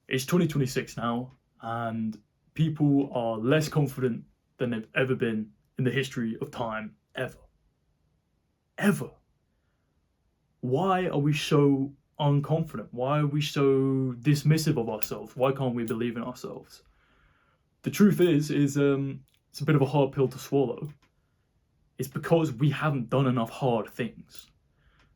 It's 2026 now, and people are less confident than they've ever been in the history of time, ever. Ever. Why are we so unconfident? Why are we so dismissive of ourselves? Why can't we believe in ourselves? The truth is it's a bit of a hard pill to swallow. It's because we haven't done enough hard things.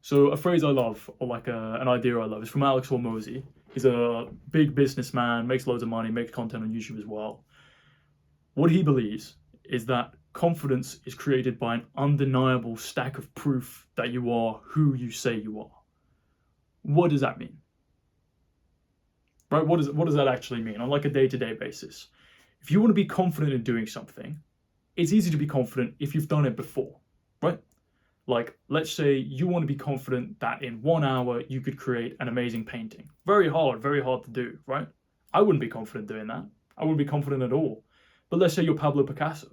So a phrase I love, or like an idea I love, is from Alex Hormozy. He's a big businessman, makes loads of money, makes content on YouTube as well. What he believes is that confidence is created by an undeniable stack of proof that you are who you say you are. What does that mean? Right? What does that actually mean on like a day-to-day basis? If you want to be confident in doing something, it's easy to be confident if you've done it before, right? Like, let's say you want to be confident that in 1 hour you could create an amazing painting. Very hard to do, right? I wouldn't be confident doing that. I wouldn't be confident at all. But let's say you're Pablo Picasso.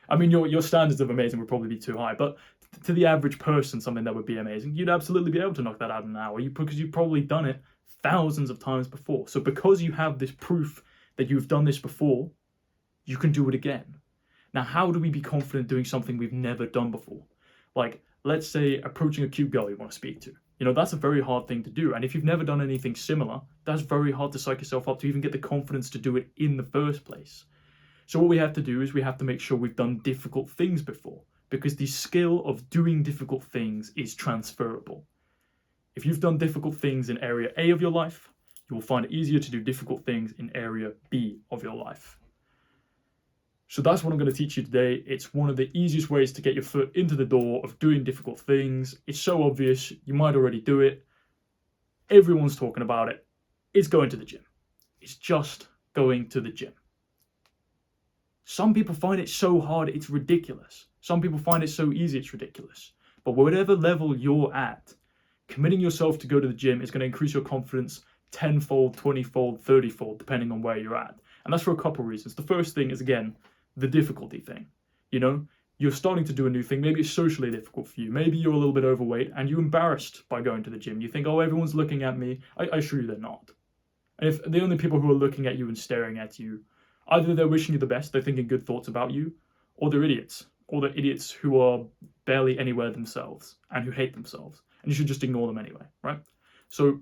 I mean, your standards of amazing would probably be too high, but to the average person, something that would be amazing, you'd absolutely be able to knock that out in an hour because you've probably done it thousands of times before. So because you have this proof that you've done this before, you can do it again. Now, how do we be confident doing something we've never done before? Like, let's say approaching a cute girl you want to speak to. That's a very hard thing to do. And if you've never done anything similar, that's very hard to psych yourself up to even get the confidence to do it in the first place. So what we have to do is we have to make sure we've done difficult things before, because the skill of doing difficult things is transferable. If you've done difficult things in area A of your life, you will find it easier to do difficult things in area B of your life. So that's what I'm going to teach you today. It's one of the easiest ways to get your foot into the door of doing difficult things. It's so obvious, you might already do it. Everyone's talking about it. It's going to the gym. It's just going to the gym. Some people find it so hard, it's ridiculous. Some people find it so easy, it's ridiculous. But whatever level you're at, committing yourself to go to the gym is going to increase your confidence tenfold, 20-fold, 30-fold, depending on where you're at. And that's for a couple of reasons. The first thing is, again, the difficulty thing. You're starting to do a new thing. Maybe it's socially difficult for you. Maybe you're a little bit overweight and you're embarrassed by going to the gym. You think, oh, everyone's looking at me. I assure you they're not. And if the only people who are looking at you and staring at you, either they're wishing you the best, they're thinking good thoughts about you, or they're idiots. Or they're idiots who are barely anywhere themselves and who hate themselves. And you should just ignore them anyway, right? So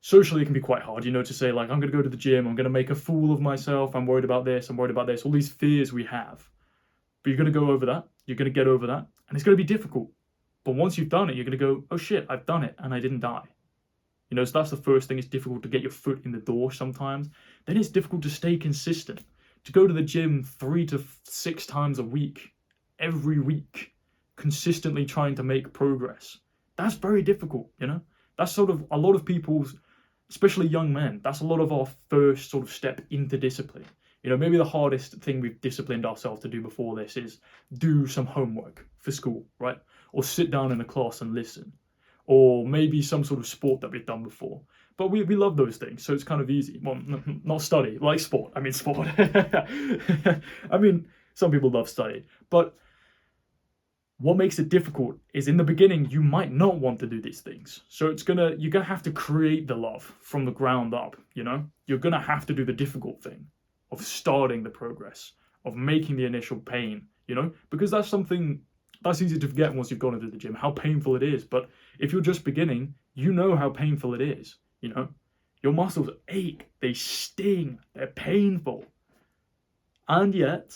socially it can be quite hard, to say like, I'm going to go to the gym, I'm going to make a fool of myself, I'm worried about this, all these fears we have. But you're going to go over that, you're going to get over that, and it's going to be difficult. But once you've done it, you're going to go, oh shit, I've done it and I didn't die. So that's the first thing. It's difficult to get your foot in the door sometimes. Then it's difficult to stay consistent, to go to the gym 3 to 6 times a week, every week, consistently trying to make progress. That's very difficult, That's sort of a lot of people's, especially young men, that's a lot of our first sort of step into discipline. Maybe the hardest thing we've disciplined ourselves to do before this is do some homework for school, right? Or sit down in a class and listen. Or maybe some sort of sport that we've done before. But we love those things, so it's kind of easy. Well, not study, like sport. I mean, sport. I mean, some people love study. But what makes it difficult is in the beginning, you might not want to do these things. So you're gonna have to create the love from the ground up, You're gonna have to do the difficult thing of starting the progress, of making the initial pain, Because that's something that's easy to forget once you've gone into the gym, how painful it is. But if you're just beginning, you know how painful it is, Your muscles ache, they sting, they're painful. And yet,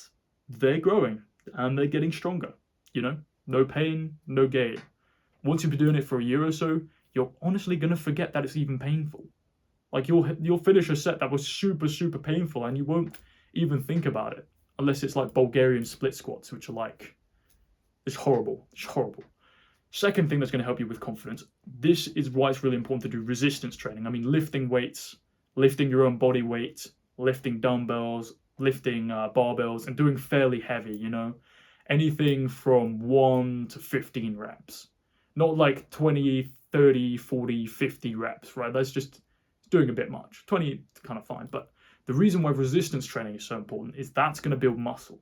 they're growing and they're getting stronger, No pain, no gain. Once you've been doing it for a year or so, you're honestly going to forget that it's even painful. Like you'll finish a set that was super, super painful and you won't even think about it. Unless it's like Bulgarian split squats, which are like, it's horrible. It's horrible. Second thing that's going to help you with confidence, this is why it's really important to do resistance training. I mean, lifting weights, lifting your own body weight, lifting dumbbells, lifting barbells, and doing fairly heavy, Anything from 1 to 15 reps. Not like 20, 30, 40, 50 reps, right? That's just doing a bit much. 20 is kind of fine. But the reason why resistance training is so important is that's going to build muscle.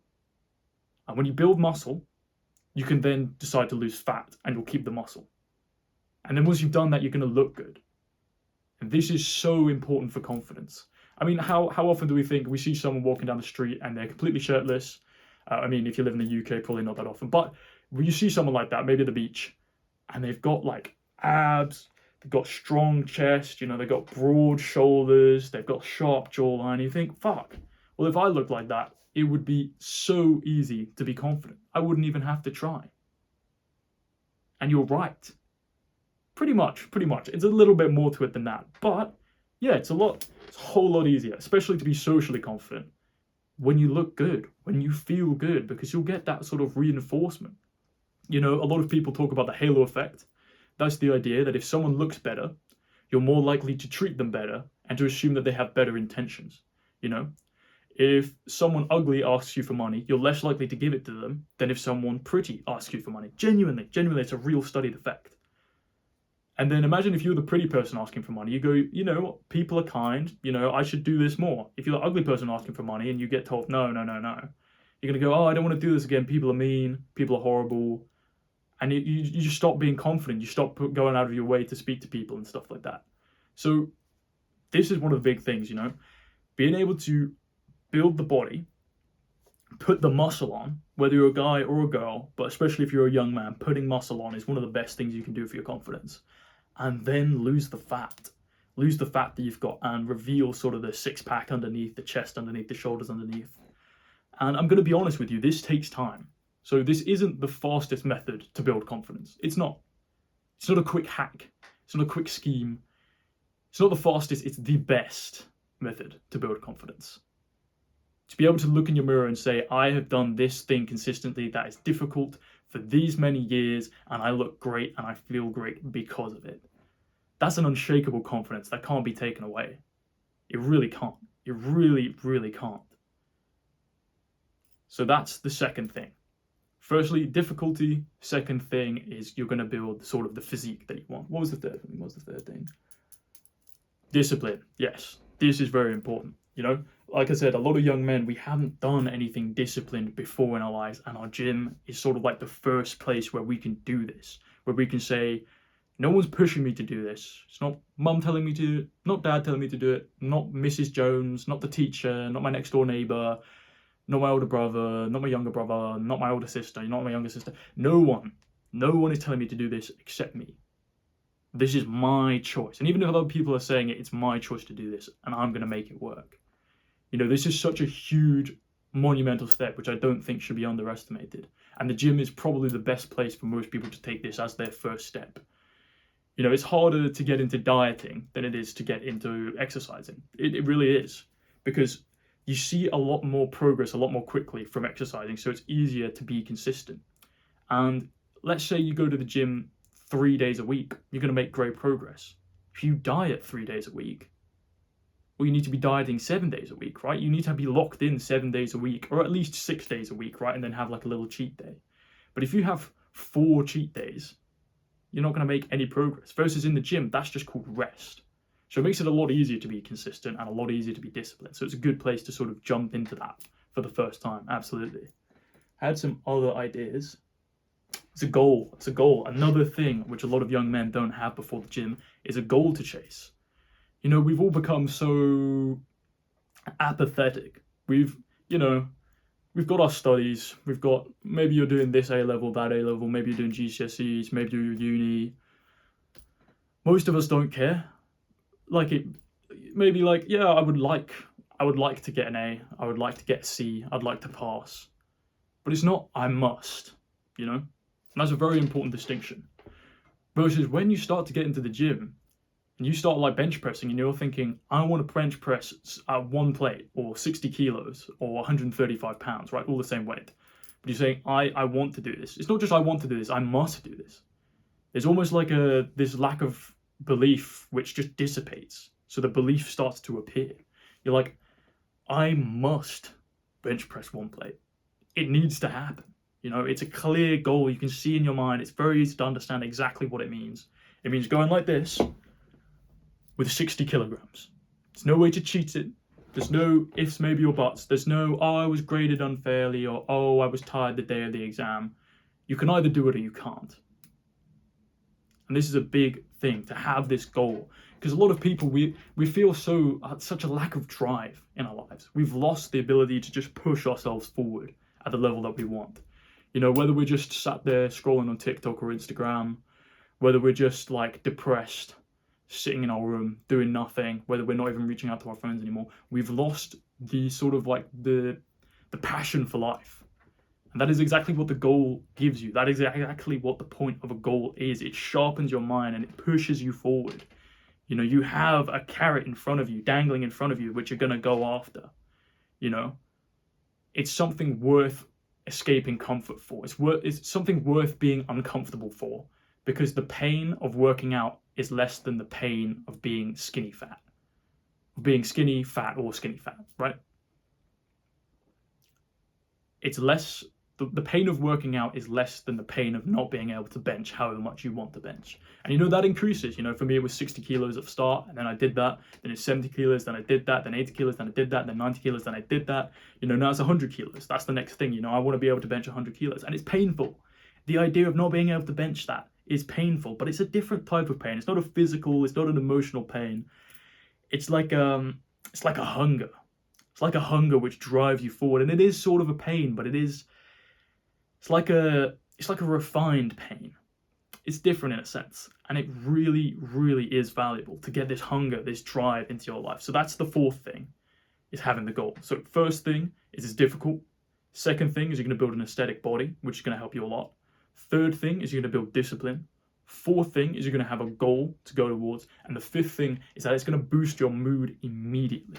And when you build muscle, you can then decide to lose fat and you'll keep the muscle. And then once you've done that, you're going to look good. And this is so important for confidence. I mean, how often do we see someone walking down the street and they're completely shirtless? I mean, if you live in the UK, probably not that often, but when you see someone like that, maybe at the beach, and they've got like abs, they've got strong chest, they've got broad shoulders, they've got sharp jawline, you think, fuck, well, if I looked like that, it would be so easy to be confident. I wouldn't even have to try. And you're right. Pretty much. It's a little bit more to it than that. But yeah, it's a whole lot easier, especially to be socially confident when you look good, when you feel good, because you'll get that sort of reinforcement. A lot of people talk about the halo effect. That's the idea that if someone looks better, you're more likely to treat them better and to assume that they have better intentions. If someone ugly asks you for money, you're less likely to give it to them than if someone pretty asks you for money. Genuinely, it's a real studied effect. And then imagine if you're the pretty person asking for money, you go, people are kind, I should do this more. If you're the ugly person asking for money and you get told, no, you're going to go, oh, I don't want to do this again. People are mean, people are horrible. And you just stop being confident. You stop going out of your way to speak to people and stuff like that. So this is one of the big things, being able to build the body, put the muscle on, whether you're a guy or a girl, but especially if you're a young man, putting muscle on is one of the best things you can do for your confidence. And then lose the fat that you've got and reveal sort of the six-pack underneath, the chest underneath, the shoulders underneath. And I'm going to be honest with you, this takes time. So this isn't the fastest method to build confidence. It's not a quick hack. It's not a quick scheme. It's not the fastest, it's the best method to build confidence. To be able to look in your mirror and say, I have done this thing consistently that is difficult for these many years, and I look great and I feel great because of it. That's an unshakable confidence that can't be taken away. It really can't. It really, really can't. So that's the second thing. Firstly, difficulty. Second thing is you're going to build sort of the physique that you want. What was the third thing? Discipline. Yes, this is very important. Like I said, a lot of young men, we haven't done anything disciplined before in our lives, and our gym is sort of like the first place where we can do this, where we can say, no one's pushing me to do this. It's not mum telling me to, not dad telling me to do it, not Mrs. Jones, not the teacher, not my next door neighbor, not my older brother, not my younger brother, not my older sister, not my younger sister. No one is telling me to do this except me. This is my choice. And even if other people are saying it, it's my choice to do this, and I'm going to make it work. This is such a huge, monumental step, which I don't think should be underestimated. And the gym is probably the best place for most people to take this as their first step. It's harder to get into dieting than it is to get into exercising. It really is. Because you see a lot more progress a lot more quickly from exercising, so it's easier to be consistent. And let's say you go to the gym 3 days a week, you're going to make great progress. If you diet 3 days a week, well, you need to be dieting 7 days a week, right? You need to be locked in 7 days a week, or at least 6 days a week, right? And then have like a little cheat day. But if you have 4 cheat days, you're not going to make any progress. Versus in the gym, that's just called rest. So it makes it a lot easier to be consistent and a lot easier to be disciplined. So it's a good place to sort of jump into that for the first time. Absolutely. I had some other ideas. It's a goal. Another thing which a lot of young men don't have before the gym is a goal to chase. We've all become so apathetic. We've got our studies. We've got, maybe you're doing this A-level, that A-level, maybe you're doing GCSEs, maybe you're uni. Most of us don't care. I would like to get an A. I would like to get a C. I'd like to pass. But it's not, I must, And that's a very important distinction. Versus when you start to get into the gym, and you start bench pressing and you're thinking, I want to bench press one plate or 60 kilos or 135 pounds, right? All the same weight. But you're saying, I want to do this. It's not just I want to do this, I must do this. There's almost like this lack of belief which just dissipates. So the belief starts to appear. You're like, I must bench press one plate. It needs to happen. It's a clear goal. You can see in your mind. It's very easy to understand exactly what it means. It means going like this with 60 kilograms. There's no way to cheat it. There's no ifs, maybe, or buts. There's no, oh, I was graded unfairly, or oh, I was tired the day of the exam. You can either do it or you can't. And this is a big thing, to have this goal. Because a lot of people, we feel such a lack of drive in our lives. We've lost the ability to just push ourselves forward at the level that we want. You know, whether we're just sat there scrolling on TikTok or Instagram, whether we're just like depressed, sitting in our room doing nothing, whether we're not even reaching out to our friends anymore, we've lost the sort of like the passion for life. And that is exactly what the goal gives you. That is exactly what the point of a goal is. It sharpens your mind and it pushes you forward. You know, you have a carrot in front of you, dangling in front of you, which you're going to go after. You know, it's something worth escaping comfort for. It's something worth being uncomfortable for, because the pain of working out is less than the pain of being skinny fat. Being skinny fat or skinny fat, right? It's less, the pain of working out is less than the pain of not being able to bench however much you want to bench. And you know, that increases. You know, for me it was 60 kilos at the start, and then I did that, then it's 70 kilos, then I did that, then 80 kilos, then I did that, then 90 kilos, then I did that. You know, now it's 100 kilos. That's the next thing. You know, I want to be able to bench 100 kilos, and it's painful. The idea of not being able to bench that is painful, but it's a different type of pain. It's not a physical, it's not an emotional pain. It's like a hunger. It's like a hunger which drives you forward, and it is sort of a pain, but it's like a refined pain. It's different in a sense, and it really, really is valuable to get this hunger, this drive into your life. So that's the fourth thing, is having the goal. So first thing is it's difficult. Second thing is you're going to build an aesthetic body, which is going to help you a lot. Third thing is you're going to build discipline. Fourth thing is you're going to have a goal to go towards. And the fifth thing is that it's going to boost your mood immediately.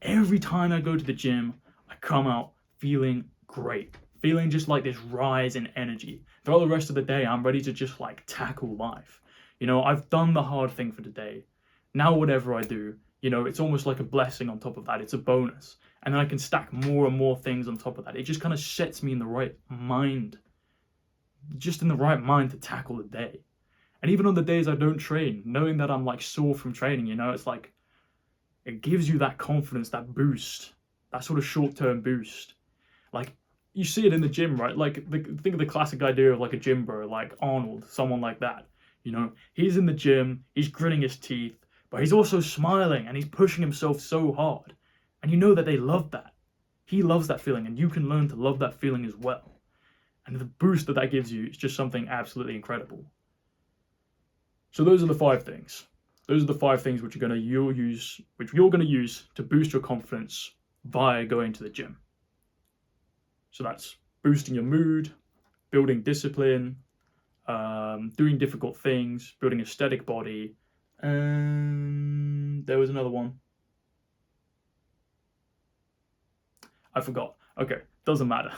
Every time I go to the gym, I come out feeling great, feeling just like this rise in energy. Throughout the rest of the day, I'm ready to just like tackle life. You know, I've done the hard thing for the day. Now whatever I do, you know, it's almost like a blessing on top of that. It's a bonus. And then I can stack more and more things on top of that. It just kind of sets me in the right mind, just in the right mind to tackle the day. And even on the days I don't train, knowing that I'm like sore from training, you know, it's like, it gives you that confidence, that boost, that sort of short-term boost. Like, you see it in the gym, right? Like, think of the classic idea of like a gym bro, like Arnold, someone like that. You know, he's in the gym, he's gritting his teeth, but he's also smiling and he's pushing himself so hard. And you know that they love that. He loves that feeling, and you can learn to love that feeling as well. And the boost that gives you is just something absolutely incredible. So those are the 5 things. Those are the 5 things which you're going to use to boost your confidence via going to the gym. So that's boosting your mood, building discipline, doing difficult things, building aesthetic body, and there was another one. I forgot. Okay, doesn't matter.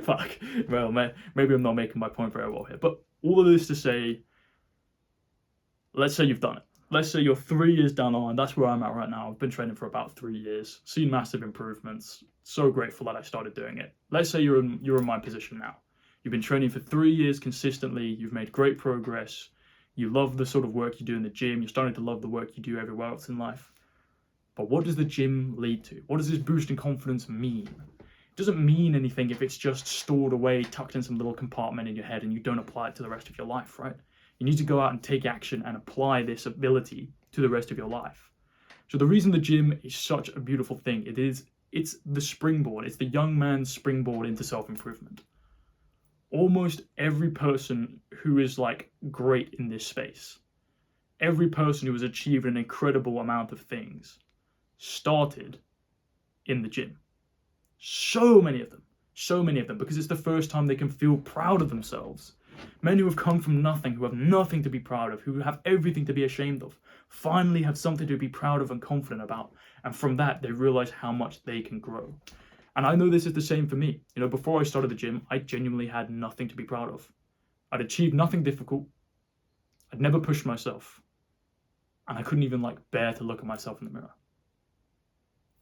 Fuck. Well, maybe I'm not making my point very well here. But all of this to say, let's say you've done it. Let's say you're 3 years down the line. That's where I'm at right now. I've been training for about 3 years, seen massive improvements. So grateful that I started doing it. Let's say you're in my position now. You've been training for 3 years consistently. You've made great progress. You love the sort of work you do in the gym. You're starting to love the work you do everywhere else in life. But what does the gym lead to? What does this boost in confidence mean? It doesn't mean anything if it's just stored away, tucked in some little compartment in your head, and you don't apply it to the rest of your life, right? You need to go out and take action and apply this ability to the rest of your life. So the reason the gym is such a beautiful thing, it's the springboard. It's the young man's springboard into self-improvement. Almost every person who is like great in this space, every person who has achieved an incredible amount of things, started in the gym. So many of them, because it's the first time they can feel proud of themselves. Men who have come from nothing, who have nothing to be proud of, who have everything to be ashamed of, finally have something to be proud of and confident about. And from that, they realize how much they can grow. And I know this is the same for me. You know, before I started the gym, I genuinely had nothing to be proud of. I'd achieved nothing difficult. I'd never pushed myself. And I couldn't even like bear to look at myself in the mirror.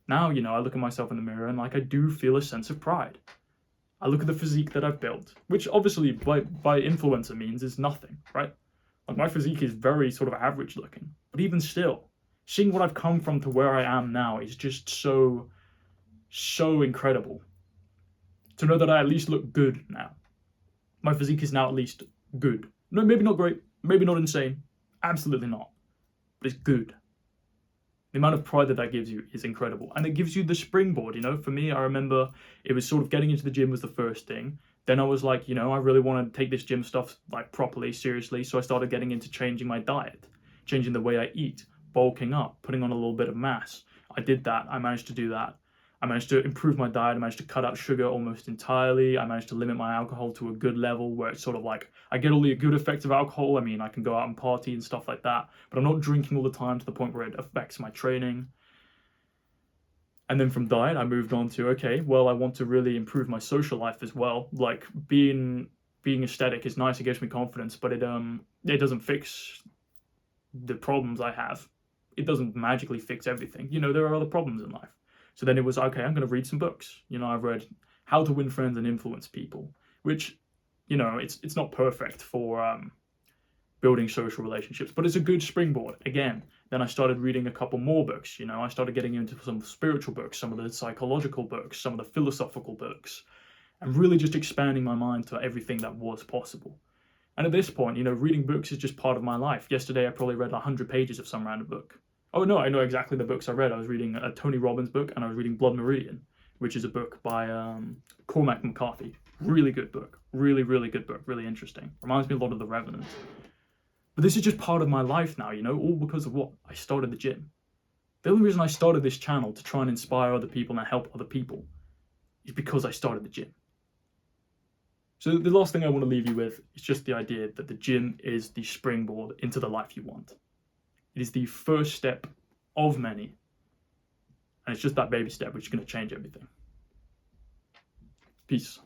Now, you know, I look at myself in the mirror and like I do feel a sense of pride. I look at the physique that I've built, which obviously by influencer means is nothing, right? Like my physique is very sort of average looking, but even still, seeing what I've come from to where I am now is just so incredible. To know that I at least look good now. My physique is now at least good. No, maybe not great, maybe not insane, absolutely not. but it's good. The amount of pride that that gives you is incredible. And it gives you the springboard, you know? For me, I remember it was sort of getting into the gym was the first thing. Then I was like, you know, I really want to take this gym stuff like properly, seriously. So I started getting into changing my diet, changing the way I eat, bulking up, putting on a little bit of mass. I did that. I managed to do that. I managed to improve my diet. I managed to cut out sugar almost entirely. I managed to limit my alcohol to a good level where it's sort of like I get all the good effects of alcohol. I mean, I can go out and party and stuff like that, but I'm not drinking all the time to the point where it affects my training. And then from diet, I moved on to, okay, well, I want to really improve my social life as well. Like being aesthetic is nice, it gives me confidence, but it doesn't fix the problems I have. It doesn't magically fix everything. You know, there are other problems in life. So then it was, okay, I'm going to read some books. You know, I've read How to Win Friends and Influence People, which, you know, it's not perfect for building social relationships, but it's a good springboard. Again, then I started reading a couple more books. You know, I started getting into some spiritual books, some of the psychological books, some of the philosophical books, and really just expanding my mind to everything that was possible. And at this point, you know, reading books is just part of my life. Yesterday, I probably read 100 pages of some random book. Oh no, I know exactly the books I read. I was reading a Tony Robbins book, and I was reading Blood Meridian, which is a book by Cormac McCarthy. Really good book. Really, really good book. Really interesting. Reminds me a lot of The Revenant. But this is just part of my life now, you know, all because of what? I started the gym. The only reason I started this channel to try and inspire other people and help other people is because I started the gym. So the last thing I want to leave you with is just the idea that the gym is the springboard into the life you want. It is the first step of many. And it's just that baby step which is going to change everything. Peace.